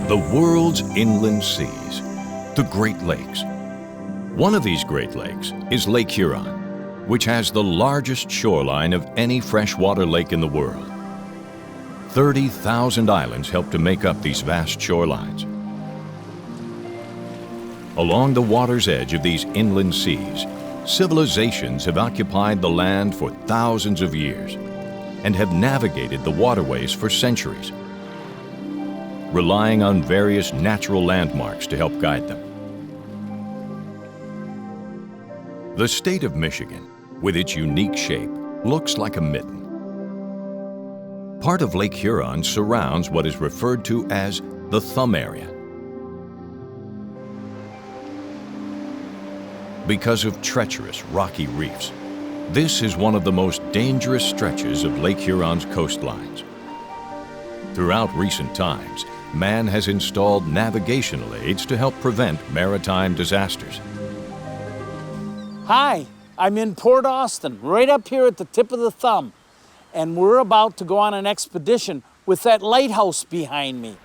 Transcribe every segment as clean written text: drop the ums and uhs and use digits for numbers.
The world's inland seas, the Great Lakes. One of these Great Lakes is Lake Huron, which has the largest shoreline of any freshwater lake in the world. 30,000 islands help to make up these vast shorelines. Along the water's edge of these inland seas, civilizations have occupied the land for thousands of years and have navigated the waterways for centuries, relying on various natural landmarks to help guide them. The state of Michigan, with its unique shape, looks like a mitten. Part of Lake Huron surrounds what is referred to as the Thumb Area. Because of treacherous, rocky reefs, this is one of the most dangerous stretches of Lake Huron's coastlines. Throughout recent times, man has installed navigational aids to help prevent maritime disasters. Hi, I'm in Port Austin, right up here at the tip of the thumb, and we're about to go on an expedition with that lighthouse behind me.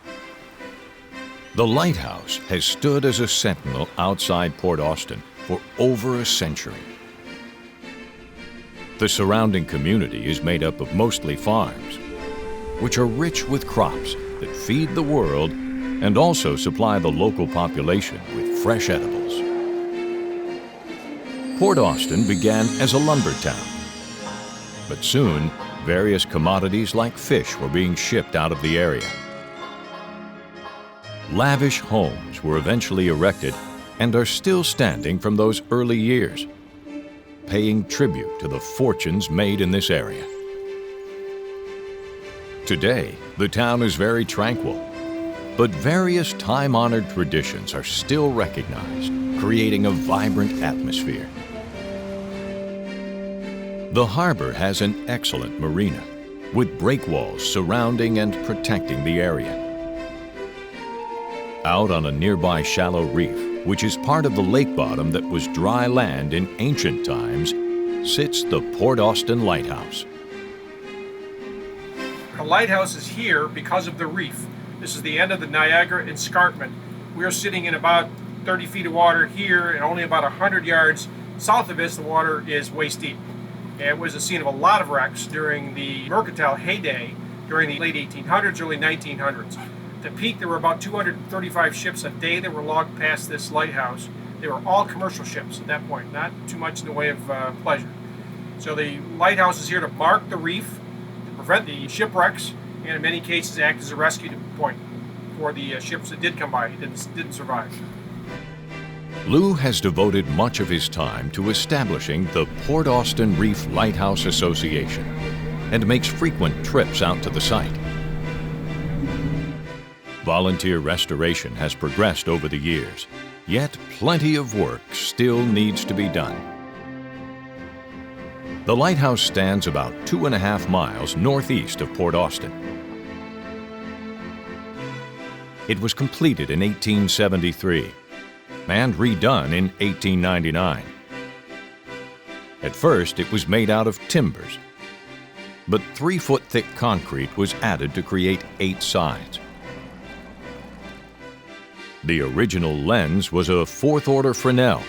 The lighthouse has stood as a sentinel outside Port Austin for over a century. The surrounding community is made up of mostly farms, which are rich with crops that feed the world and also supply the local population with fresh edibles. Port Austin began as a lumber town, but soon various commodities like fish were being shipped out of the area. Lavish homes were eventually erected and are still standing from those early years, paying tribute to the fortunes made in this area. Today, the town is very tranquil, but various time-honored traditions are still recognized, creating a vibrant atmosphere. The harbor has an excellent marina, with breakwalls surrounding and protecting the area. Out on a nearby shallow reef, which is part of the lake bottom that was dry land in ancient times, sits the Port Austin Lighthouse. The lighthouse is here because of the reef. This is the end of the Niagara Escarpment. We are sitting in about 30 feet of water here, and only about 100 yards south of us, the water is waist deep. It was a scene of a lot of wrecks during the mercantile heyday during the late 1800s, early 1900s. At the peak, there were about 235 ships a day that were logged past this lighthouse. They were all commercial ships at that point, not too much in the way of pleasure. So the lighthouse is here to mark the reef, prevent the shipwrecks, and in many cases act as a rescue point for the ships that did come by, didn't survive. Lou has devoted much of his time to establishing the Port Austin Reef Lighthouse Association and makes frequent trips out to the site. Volunteer restoration has progressed over the years, yet plenty of work still needs to be done. The lighthouse stands about 2.5 miles northeast of Port Austin. It was completed in 1873 and redone in 1899. At first, it was made out of timbers, but 3-foot-thick concrete was added to create 8 sides. The original lens was a 4th-order Fresnel,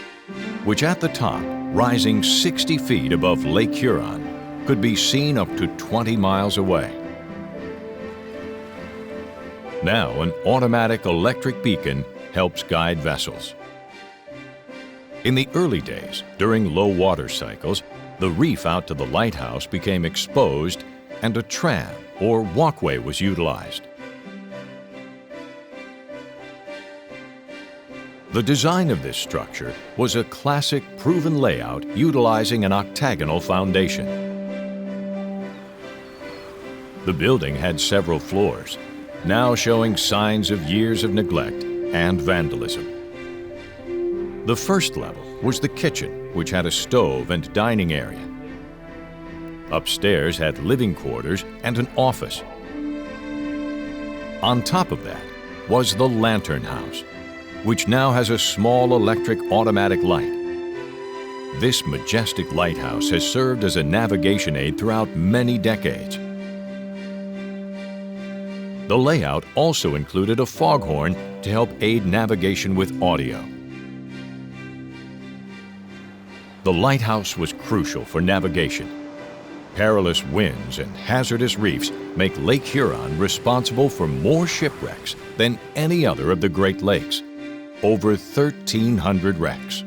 which at the top, rising 60 feet above Lake Huron, could be seen up to 20 miles away. Now, an automatic electric beacon helps guide vessels. In the early days, during low water cycles, the reef out to the lighthouse became exposed and a tram or walkway was utilized. The design of this structure was a classic proven layout utilizing an octagonal foundation. The building had several floors, now showing signs of years of neglect and vandalism. The first level was the kitchen, which had a stove and dining area. Upstairs had living quarters and an office. On top of that, was the Lantern House, which now has a small electric automatic light. This majestic lighthouse has served as a navigation aid throughout many decades. The layout also included a foghorn to help aid navigation with audio. The lighthouse was crucial for navigation. Perilous winds and hazardous reefs make Lake Huron responsible for more shipwrecks than any other of the Great Lakes. Over 1,300 wrecks.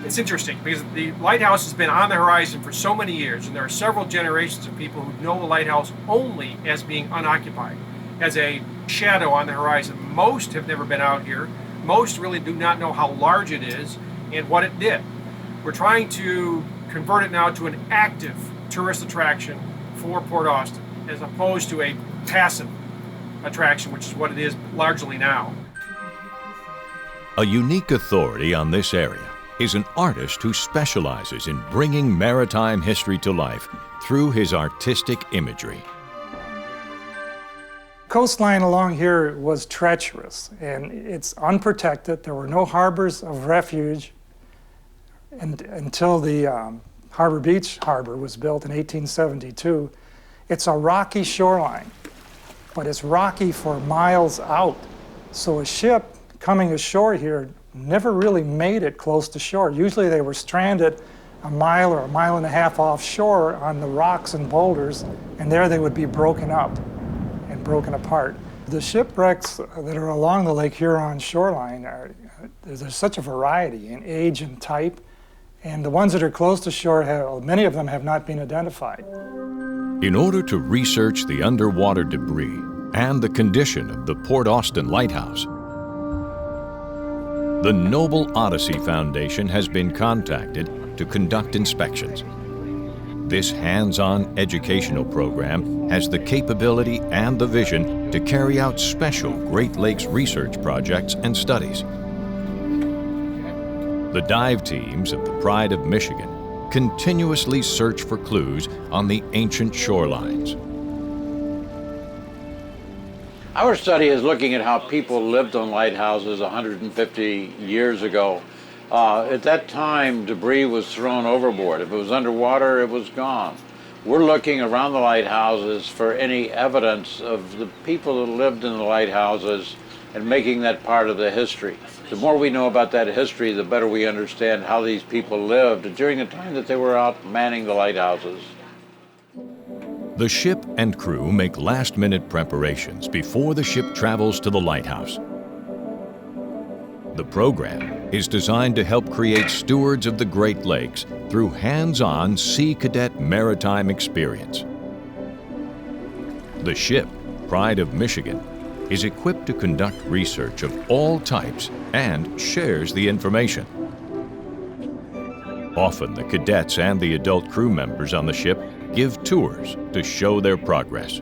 It's interesting because the lighthouse has been on the horizon for so many years, and there are several generations of people who know the lighthouse only as being unoccupied, as a shadow on the horizon. Most have never been out here. Most really do not know how large it is and what it did. We're trying to convert it now to an active tourist attraction for Port Austin, as opposed to a passive attraction, which is what it is largely now. A unique authority on this area is an artist who specializes in bringing maritime history to life through his artistic imagery. Coastline along here was treacherous, and it's unprotected. There were no harbors of refuge until the Harbor Beach Harbor was built in 1872. It's a rocky shoreline, but it's rocky for miles out. So a ship coming ashore here never really made it close to shore. Usually they were stranded a mile or a mile and a half offshore on the rocks and boulders, and there they would be broken up and broken apart. The shipwrecks that are along the Lake Huron shoreline, there's such a variety in age and type, and the ones that are close to shore, many of them have not been identified. In order to research the underwater debris and the condition of the Port Austin Lighthouse, the Noble Odyssey Foundation has been contacted to conduct inspections. This hands-on educational program has the capability and the vision to carry out special Great Lakes research projects and studies. The dive teams of the Pride of Michigan continuously search for clues on the ancient shorelines. Our study is looking at how people lived on lighthouses 150 years ago. At that time, debris was thrown overboard. If it was underwater, it was gone. We're looking around the lighthouses for any evidence of the people that lived in the lighthouses and making that part of the history. The more we know about that history, the better we understand how these people lived during the time that they were out manning the lighthouses. The ship and crew make last-minute preparations before the ship travels to the lighthouse. The program is designed to help create stewards of the Great Lakes through hands-on Sea Cadet maritime experience. The ship, Pride of Michigan, is equipped to conduct research of all types and shares the information. Often the cadets and the adult crew members on the ship give tours to show their progress.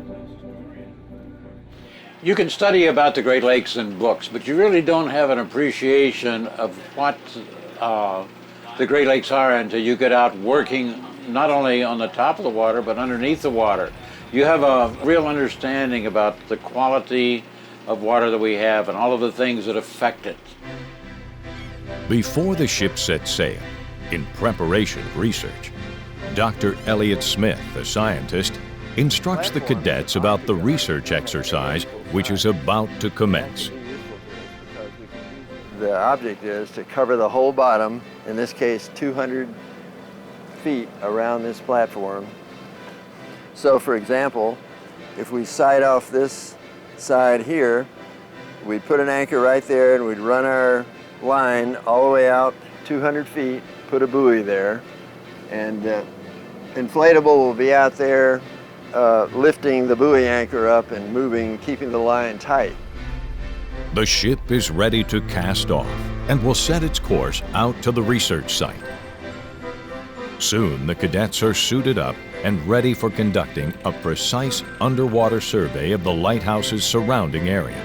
You can study about the Great Lakes in books, but you really don't have an appreciation of what the Great Lakes are until you get out working not only on the top of the water, but underneath the water. You have a real understanding about the quality of water that we have and all of the things that affect it. Before the ship sets sail, in preparation of research, Dr. Elliott Smith, a scientist, instructs the cadets about the research exercise which is about to commence. The object is to cover the whole bottom, in this case 200 feet around this platform. So for example, if we side off this side here, we'd put an anchor right there and we'd run our line all the way out 200 feet, put a buoy there, and inflatable will be out there lifting the buoy anchor up and moving, keeping the line tight. The ship is ready to cast off and will set its course out to the research site. Soon the cadets are suited up and ready for conducting a precise underwater survey of the lighthouse's surrounding area.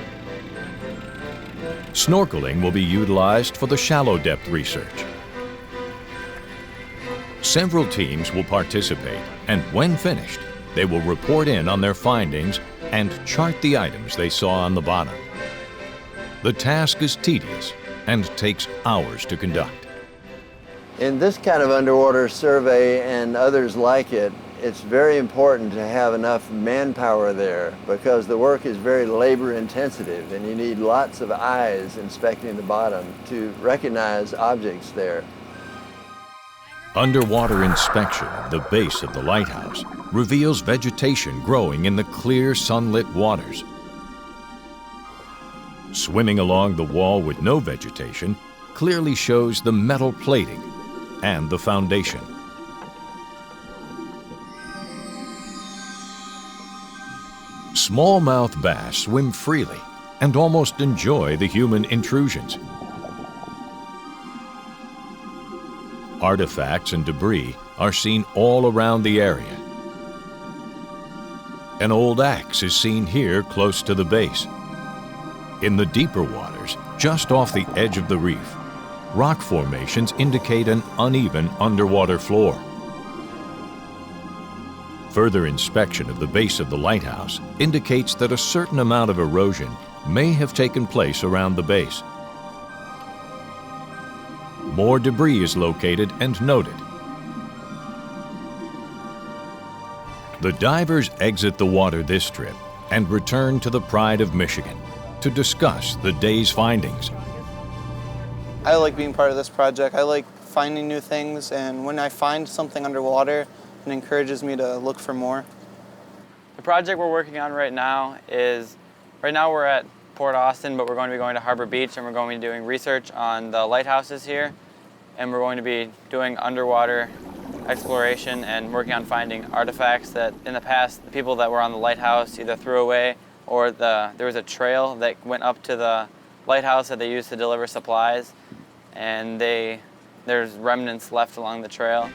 Snorkeling will be utilized for the shallow depth research. Several teams will participate, and when finished, they will report in on their findings and chart the items they saw on the bottom. The task is tedious and takes hours to conduct. In this kind of underwater survey and others like it, it's very important to have enough manpower there because the work is very labor intensive and you need lots of eyes inspecting the bottom to recognize objects there. Underwater inspection of the base of the lighthouse reveals vegetation growing in the clear sunlit waters. Swimming along the wall with no vegetation clearly shows the metal plating and the foundation. Smallmouth bass swim freely and almost enjoy the human intrusions. Artifacts and debris are seen all around the area. An old axe is seen here close to the base. In the deeper waters, just off the edge of the reef, rock formations indicate an uneven underwater floor. Further inspection of the base of the lighthouse indicates that a certain amount of erosion may have taken place around the base. More debris is located and noted. The divers exit the water this trip and return to the Pride of Michigan to discuss the day's findings. I like being part of this project. I like finding new things, and when I find something underwater, it encourages me to look for more. The project we're working on right now we're at Port Austin, but we're going to be going to Harbor Beach, and we're going to be doing research on the lighthouses here, and we're going to be doing underwater exploration and working on finding artifacts that in the past the people that were on the lighthouse either threw away or there was a trail that went up to the lighthouse that they used to deliver supplies, and there's remnants left along the trail.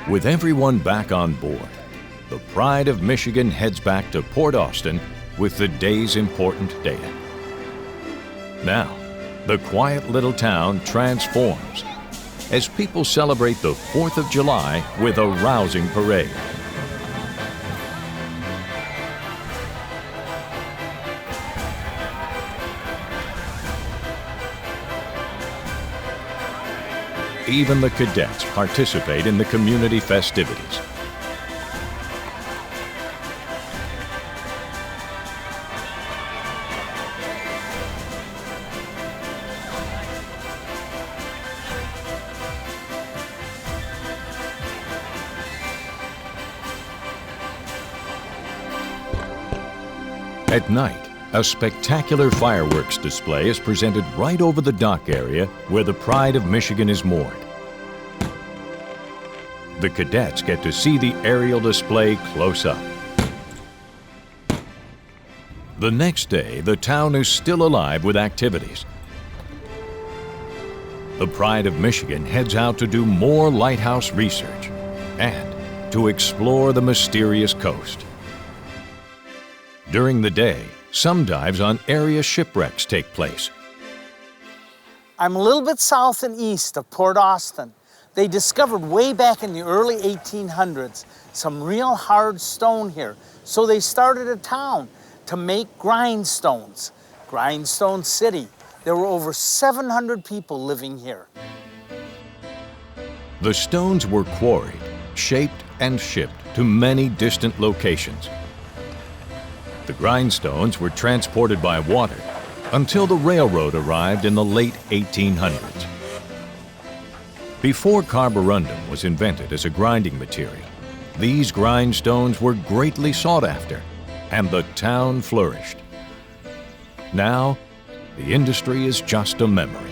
With everyone back on board, the Pride of Michigan heads back to Port Austin with the day's important data. Now, the quiet little town transforms as people celebrate the 4th of July with a rousing parade. Even the cadets participate in the community festivities. At night, a spectacular fireworks display is presented right over the dock area where the Pride of Michigan is moored. The cadets get to see the aerial display close up. The next day, the town is still alive with activities. The Pride of Michigan heads out to do more lighthouse research and to explore the mysterious coast. During the day, some dives on area shipwrecks take place. I'm a little bit south and east of Port Austin. They discovered way back in the early 1800s some real hard stone here. So they started a town to make grindstones, Grindstone City. There were over 700 people living here. The stones were quarried, shaped, and shipped to many distant locations. The grindstones were transported by water until the railroad arrived in the late 1800s. Before carborundum was invented as a grinding material, these grindstones were greatly sought after, and the town flourished. Now, the industry is just a memory.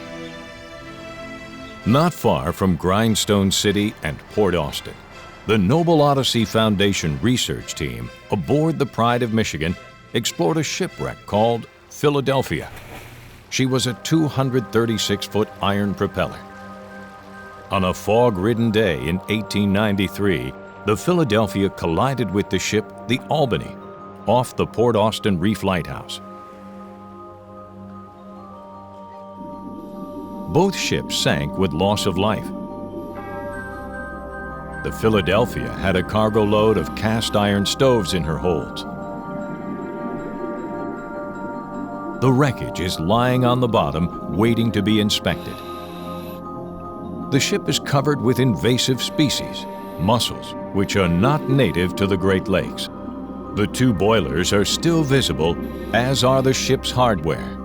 Not far from Grindstone City and Port Austin, the Noble Odyssey Foundation research team aboard the Pride of Michigan explored a shipwreck called Philadelphia. She was a 236-foot iron propeller. On a fog-ridden day in 1893, the Philadelphia collided with the ship the Albany off the Port Austin Reef Lighthouse. Both ships sank with loss of life. The Philadelphia had a cargo load of cast iron stoves in her holds. The wreckage is lying on the bottom, waiting to be inspected. The ship is covered with invasive species, mussels, which are not native to the Great Lakes. The two boilers are still visible, as are the ship's hardware.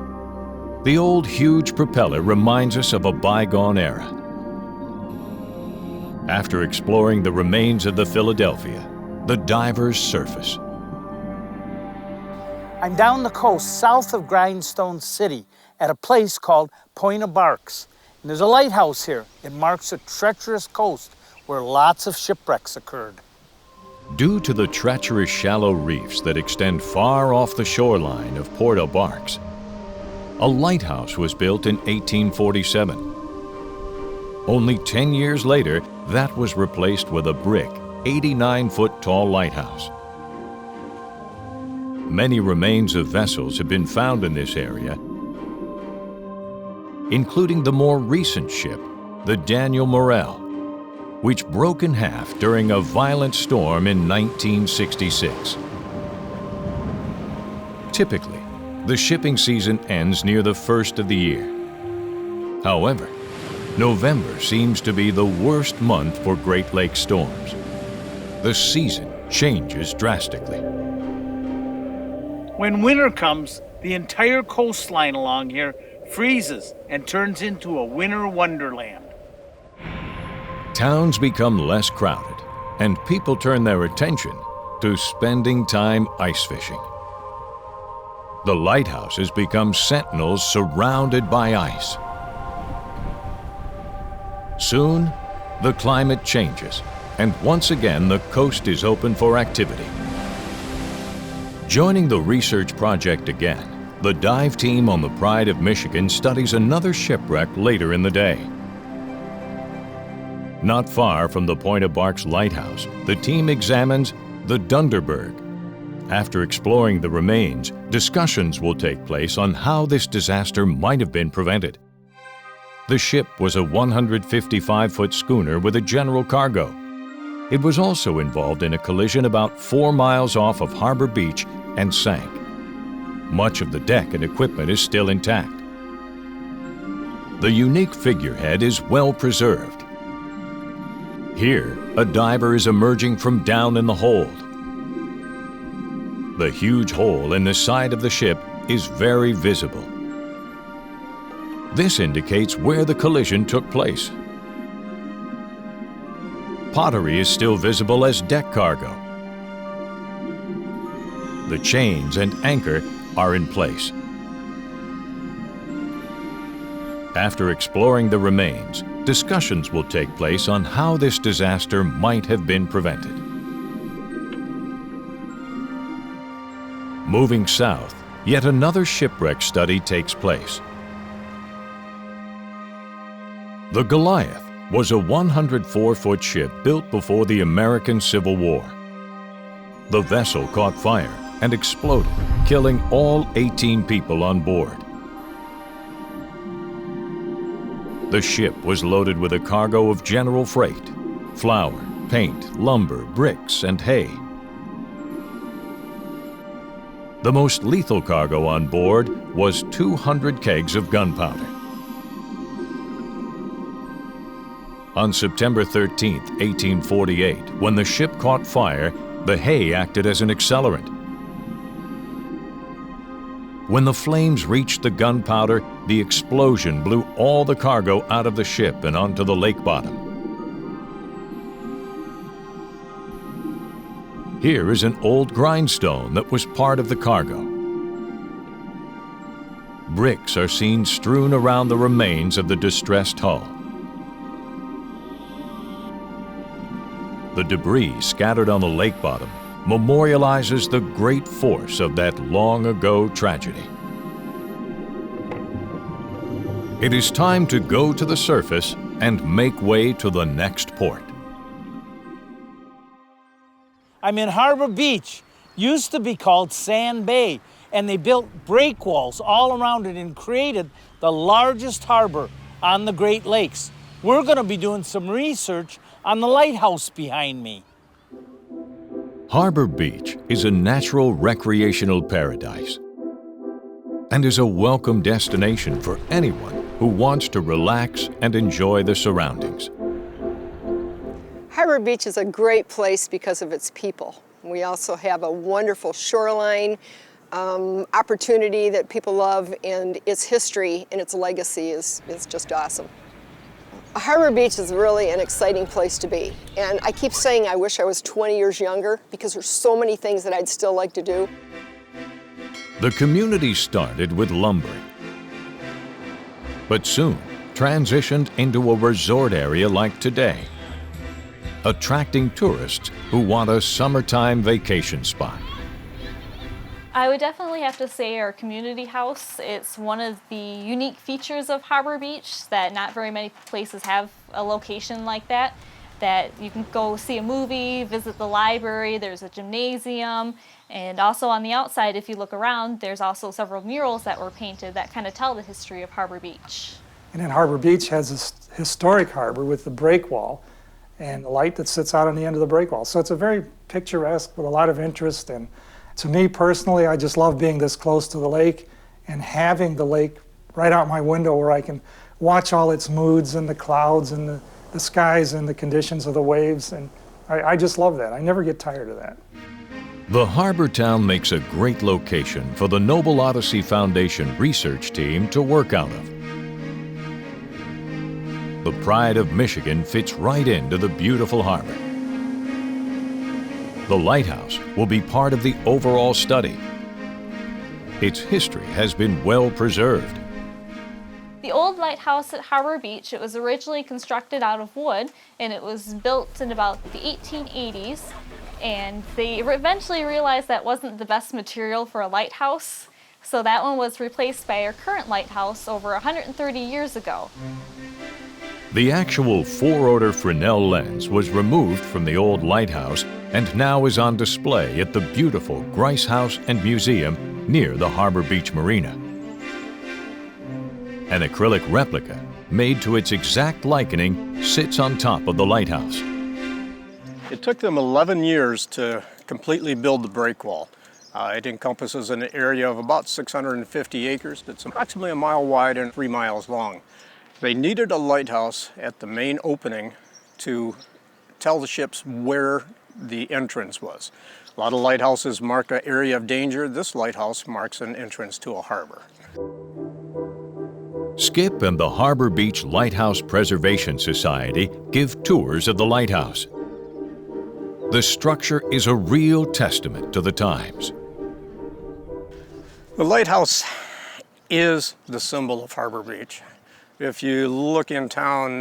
The old huge propeller reminds us of a bygone era. After exploring the remains of the Philadelphia, the divers surface. I'm down the coast south of Grindstone City at a place called Point of Barks. And there's a lighthouse here. It marks a treacherous coast where lots of shipwrecks occurred. Due to the treacherous shallow reefs that extend far off the shoreline of Port au Barques, a lighthouse was built in 1847. Only 10 years later, that was replaced with a brick, 89-foot tall lighthouse. Many remains of vessels have been found in this area, including the more recent ship, the Daniel Morel, which broke in half during a violent storm in 1966. Typically, the shipping season ends near the first of the year. However, November seems to be the worst month for Great Lakes storms. The season changes drastically. When winter comes, the entire coastline along here freezes and turns into a winter wonderland. Towns become less crowded, and people turn their attention to spending time ice fishing. The lighthouses become sentinels surrounded by ice. Soon, the climate changes, and once again the coast is open for activity. Joining the research project again, the dive team on the Pride of Michigan studies another shipwreck later in the day. Not far from the Point of Barks lighthouse, the team examines the Dunderberg. After exploring the remains, discussions will take place on how this disaster might have been prevented. The ship was a 155-foot schooner with a general cargo. It was also involved in a collision about 4 miles off of Harbor Beach and sank. Much of the deck and equipment is still intact. The unique figurehead is well preserved. Here, a diver is emerging from down in the hold. The huge hole in the side of the ship is very visible. This indicates where the collision took place. Pottery is still visible as deck cargo. The chains and anchor are in place. After exploring the remains, discussions will take place on how this disaster might have been prevented. Moving south, yet another shipwreck study takes place. The Goliath was a 104-foot ship built before the American Civil War. The vessel caught fire and exploded, killing all 18 people on board. The ship was loaded with a cargo of general freight, flour, paint, lumber, bricks, and hay. The most lethal cargo on board was 200 kegs of gunpowder. On September 13, 1848, when the ship caught fire, the hay acted as an accelerant. When the flames reached the gunpowder, the explosion blew all the cargo out of the ship and onto the lake bottom. Here is an old grindstone that was part of the cargo. Bricks are seen strewn around the remains of the distressed hull. The debris scattered on the lake bottom memorializes the great force of that long-ago tragedy. It is time to go to the surface and make way to the next port. I'm in Harbor Beach, used to be called Sand Bay, and they built break walls all around it and created the largest harbor on the Great Lakes. We're going to be doing some research on the lighthouse behind me. Harbor Beach is a natural recreational paradise. and is a welcome destination for anyone who wants to relax and enjoy the surroundings. Harbor Beach is a great place because of its people. We also have a wonderful shoreline, opportunity that people love, and its history and its legacy is just awesome. Harbor Beach is really an exciting place to be, and I keep saying I wish I was 20 years younger because there's so many things that I'd still like to do. The community started with lumbering, but soon transitioned into a resort area like today, attracting tourists who want a summertime vacation spot. I would definitely have to say our community house. It's one of the unique features of Harbor Beach that not very many places have a location like that you can go see a movie, visit the library, there's a gymnasium, and also on the outside, if you look around, there's also several murals that were painted that kind of tell the history of Harbor Beach. And then Harbor Beach has this historic harbor with the breakwall and the light that sits out on the end of the breakwall. So it's a very picturesque with a lot of interest. And to me personally, I just love being this close to the lake and having the lake right out my window where I can watch all its moods and the clouds and the skies and the conditions of the waves. And I just love that. I never get tired of that. The harbor town makes a great location for the Noble Odyssey Foundation research team to work out of. The pride of Michigan fits right into the beautiful harbor. The lighthouse will be part of the overall study. Its history has been well preserved. The old lighthouse at Harbor Beach, it was originally constructed out of wood, and it was built in about the 1880s, and they eventually realized that wasn't the best material for a lighthouse, so that one was replaced by our current lighthouse over 130 years ago. The actual 4-order Fresnel lens was removed from the old lighthouse and now is on display at the beautiful Grice House and Museum near the Harbor Beach Marina. An acrylic replica, made to its exact likening, sits on top of the lighthouse. It took them 11 years to completely build the breakwall. It encompasses an area of about 650 acres. It's approximately a mile wide and 3 miles long. They needed a lighthouse at the main opening to tell the ships where the entrance was. A lot of lighthouses mark an area of danger. This lighthouse marks an entrance to a harbor. Skip and the Harbor Beach Lighthouse Preservation Society give tours of the lighthouse. The structure is a real testament to the times. The lighthouse is the symbol of Harbor Beach. If you look in town,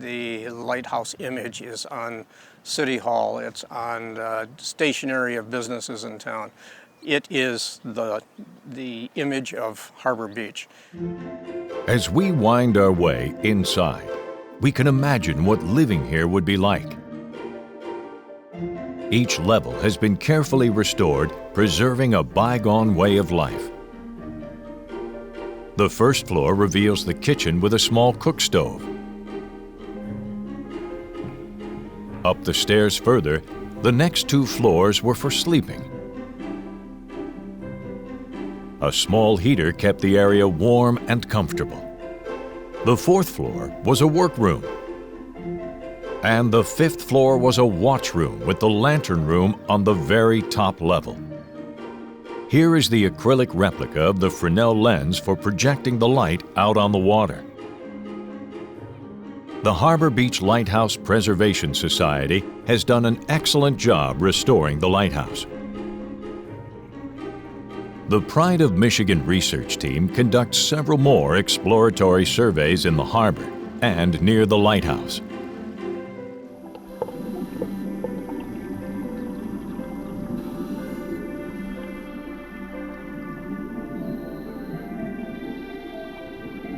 the lighthouse image is on City Hall. It's on the stationery of businesses in town. It is the image of Harbor Beach. As we wind our way inside, we can imagine what living here would be like. Each level has been carefully restored, preserving a bygone way of life. The first floor reveals the kitchen with a small cook stove. Up the stairs further, the next 2 floors were for sleeping. A small heater kept the area warm and comfortable. The 4th floor was a workroom. And the 5th floor was a watch room with the lantern room on the very top level. Here is the acrylic replica of the Fresnel lens for projecting the light out on the water. The Harbor Beach Lighthouse Preservation Society has done an excellent job restoring the lighthouse. The Pride of Michigan research team conducts several more exploratory surveys in the harbor and near the lighthouse.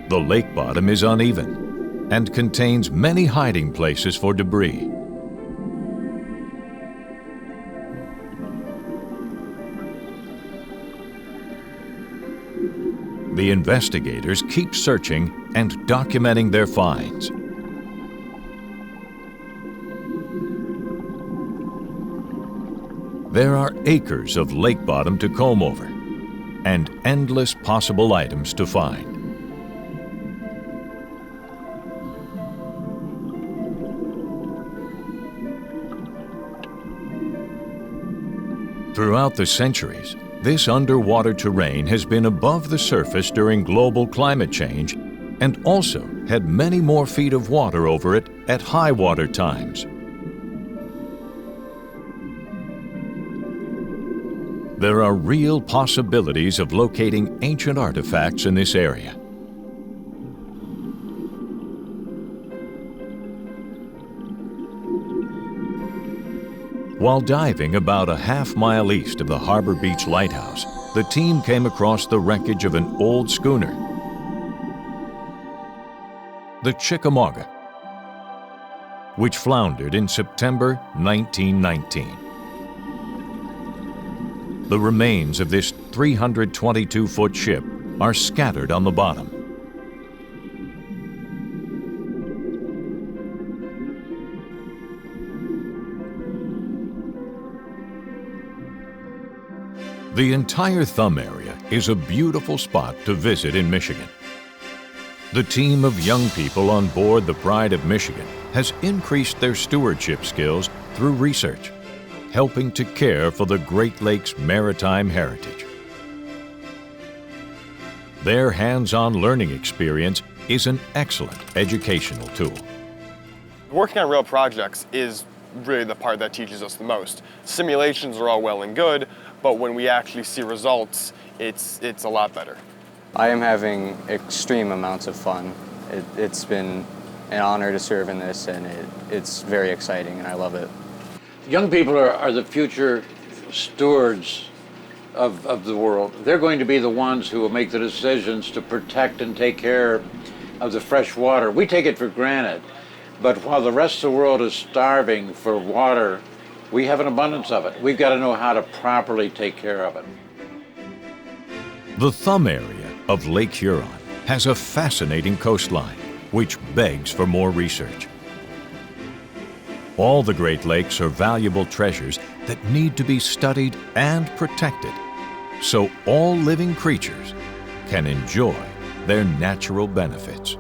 The lake bottom is uneven and contains many hiding places for debris. The investigators keep searching and documenting their finds. There are acres of lake bottom to comb over, and endless possible items to find. Throughout the centuries, this underwater terrain has been above the surface during global climate change and also had many more feet of water over it at high water times. There are real possibilities of locating ancient artifacts in this area. While diving about a half-mile east of the Harbor Beach Lighthouse, the team came across the wreckage of an old schooner, the Chickamauga, which floundered in September 1919. The remains of this 322-foot ship are scattered on the bottom. The entire Thumb area is a beautiful spot to visit in Michigan. The team of young people on board the Pride of Michigan has increased their stewardship skills through research, helping to care for the Great Lakes maritime heritage. Their hands-on learning experience is an excellent educational tool. Working on real projects is really the part that teaches us the most. Simulations are all well and good, but when we actually see results, it's a lot better. I am having extreme amounts of fun. It's been an honor to serve in this, and it's very exciting, and I love it. Young people are the future stewards of the world. They're going to be the ones who will make the decisions to protect and take care of the fresh water. We take it for granted, but while the rest of the world is starving for water, we have an abundance of it. We've got to know how to properly take care of it. The Thumb area of Lake Huron has a fascinating coastline, which begs for more research. All the Great Lakes are valuable treasures that need to be studied and protected, so all living creatures can enjoy their natural benefits.